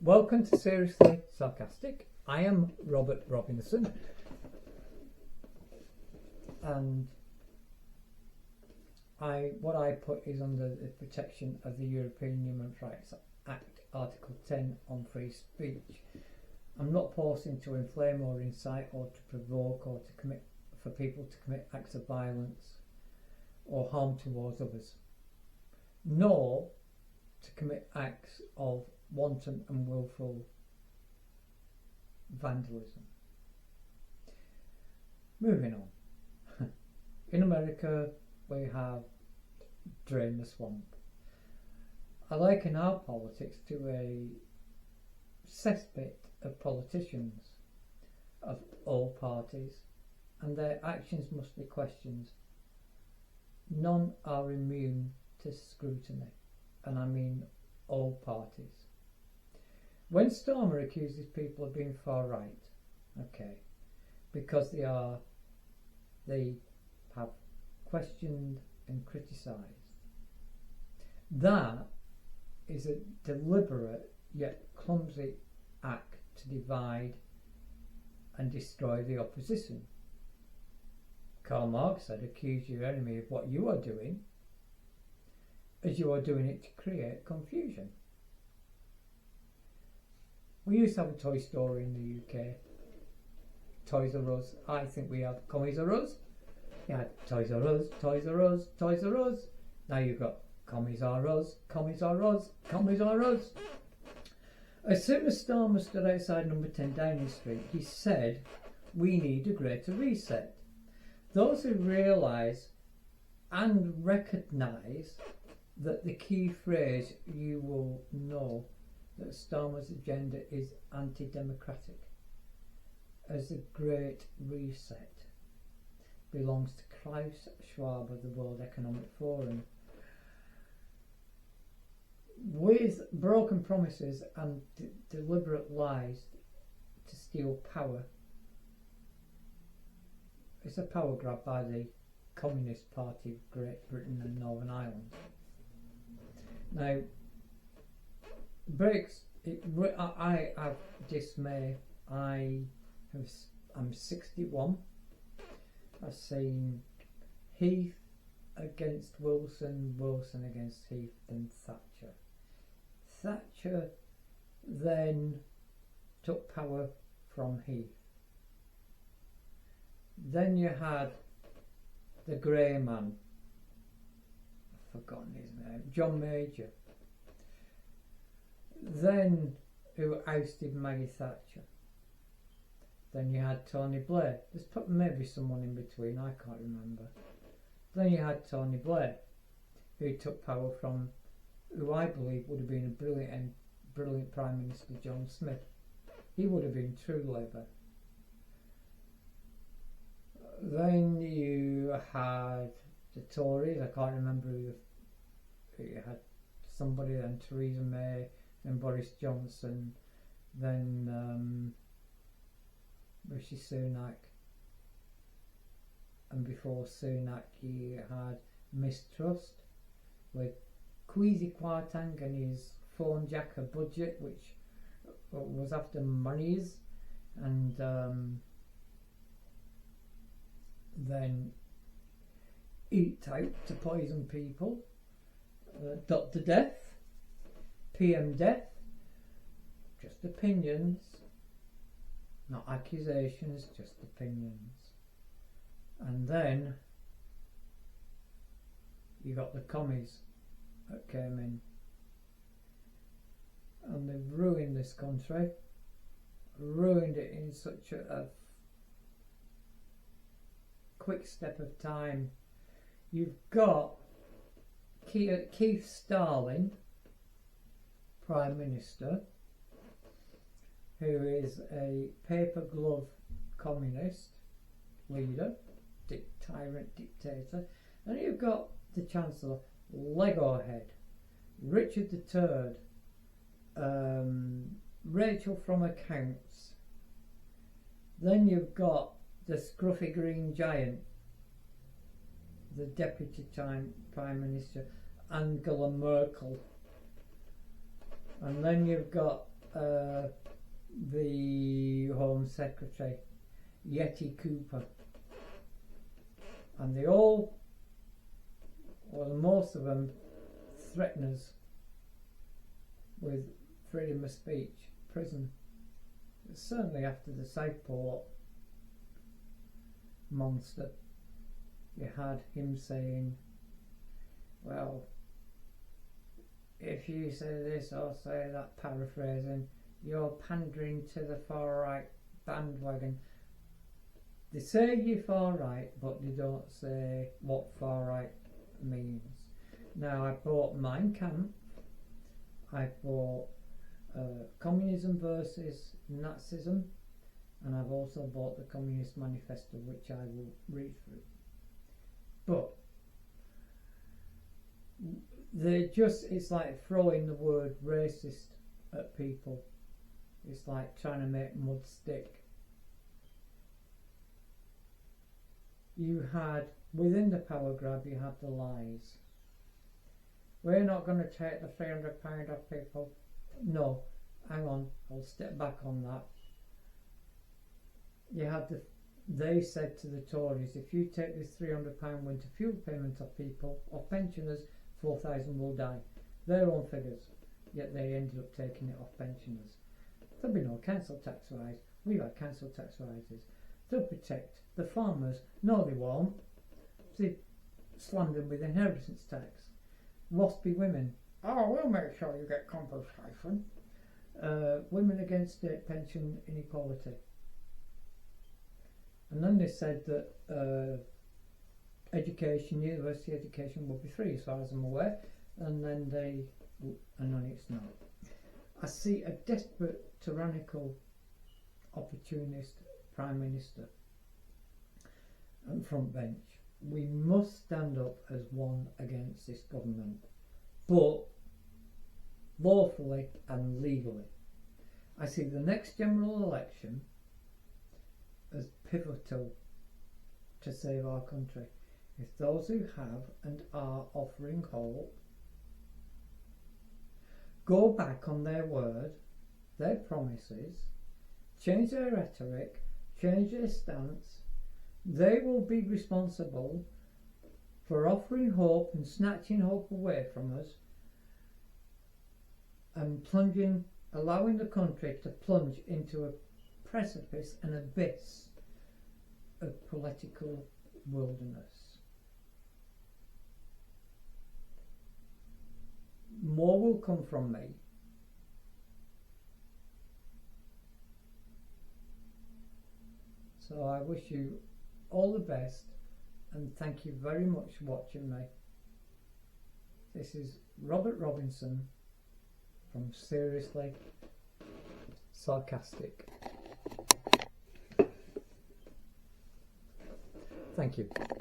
Welcome to Seriously-Sarcastic. I am Robert Robinson, and what I put is under the protection of the European Human Rights Act, Article 10 on free speech. I'm not forcing to inflame or incite or to provoke or to commit for people to commit acts of violence or harm towards others, nor to commit acts of wanton and willful vandalism. Moving on. In America, we have drain the swamp. I liken our politics to a cesspit of politicians of all parties, and their actions must be questioned. None are immune to scrutiny, and I mean all parties. When Starmer accuses people of being far right, okay, because they have questioned and criticised, that is a deliberate yet clumsy act to divide and destroy the opposition. Karl Marx said, accuse your enemy of what you are doing as you are doing it to create confusion. We used to have a toy store in the UK, Toys R Us. I think we had Commies R Us. You had Toys R Us, Toys R Us, Toys R Us. Now you've got Commies R Us, Commies R Us, Commies R Us. As soon as Starmer stood outside number 10 Downing Street, he said, we need a greater reset. Those who realise and recognise that the key phrase you will know that Starmer's agenda is anti-democratic, as the Great Reset belongs to Klaus Schwab of the World Economic Forum. With broken promises and deliberate lies to steal power, it's a power grab by the Communist Party of Great Britain and Northern Ireland. Now, I have dismay. I'm 61. I've seen Heath against Wilson, Wilson against Heath, then Thatcher. Thatcher then took power from Heath. Then you had the grey man, I've forgotten his name, John Major. Then who ousted Maggie Thatcher. Then you had Tony Blair. There's maybe someone in between, I can't remember. Then you had Tony Blair, who took power from who I believe would have been a brilliant Prime Minister, John Smith. He would have been true Labour. Then you had the Tories. I can't remember who you had. Somebody, then Theresa May, then Boris Johnson, then Rishi Sunak, and before Sunak you had Mistrust with Kwesi Kwarteng and his phone jacker budget, which was after monies, and then Eat Out to poison people, Dr. Death, PM Death, just opinions, not accusations, just opinions. And then you got the commies that came in, and they've ruined this country, ruined it in such a quick step of time. You've got Keith Starling, Prime Minister, who is a paper glove communist leader, tyrant dictator, and you've got the Chancellor, Lego head, Richard III, Rachel from Accounts. Then you've got the scruffy green giant, the Deputy Prime Minister, Angela Merkel. And then you've got the Home Secretary, Yeti Cooper, and they all, or most of them, threaten us with freedom of speech, prison. Certainly after the Southport monster, you had him saying, well, if you say this or say that, paraphrasing, you're pandering to the far right bandwagon. They say you're far right, but they don't say what far right means. Now, I bought Mein Kampf, I bought Communism versus Nazism, and I've also bought the Communist Manifesto, which I will read through. But it's like throwing the word racist at people. It's like trying to make mud stick. You had, within the power grab, you had the lies. We're not going to take the £300 off people. No, hang on, I'll step back on that. You had they said to the Tories, if you take this £300 winter fuel payment off people, or pensioners, 4,000 will die. Their own figures, yet they ended up taking it off pensioners. There'll be no council tax rise. We've had council tax rises. They'll protect the farmers. No, they won't. See, slammed them with inheritance tax. Waspy women. Oh, we'll make sure you get compensation. Women against state pension inequality. And then they said that education, university education, will be free, as far as I'm aware. And then it's not. I see a desperate, tyrannical, opportunist Prime Minister and front bench. We must stand up as one against this government, but lawfully and legally. I see the next general election as pivotal to save our country. If those who have and are offering hope go back on their word, their promises, change their rhetoric, change their stance, they will be responsible for offering hope and snatching hope away from us and allowing the country to plunge into a precipice, an abyss of political wilderness. More will come from me. So I wish you all the best and thank you very much for watching me. This is Robert Robinson from Seriously-Sarcastic. Thank you.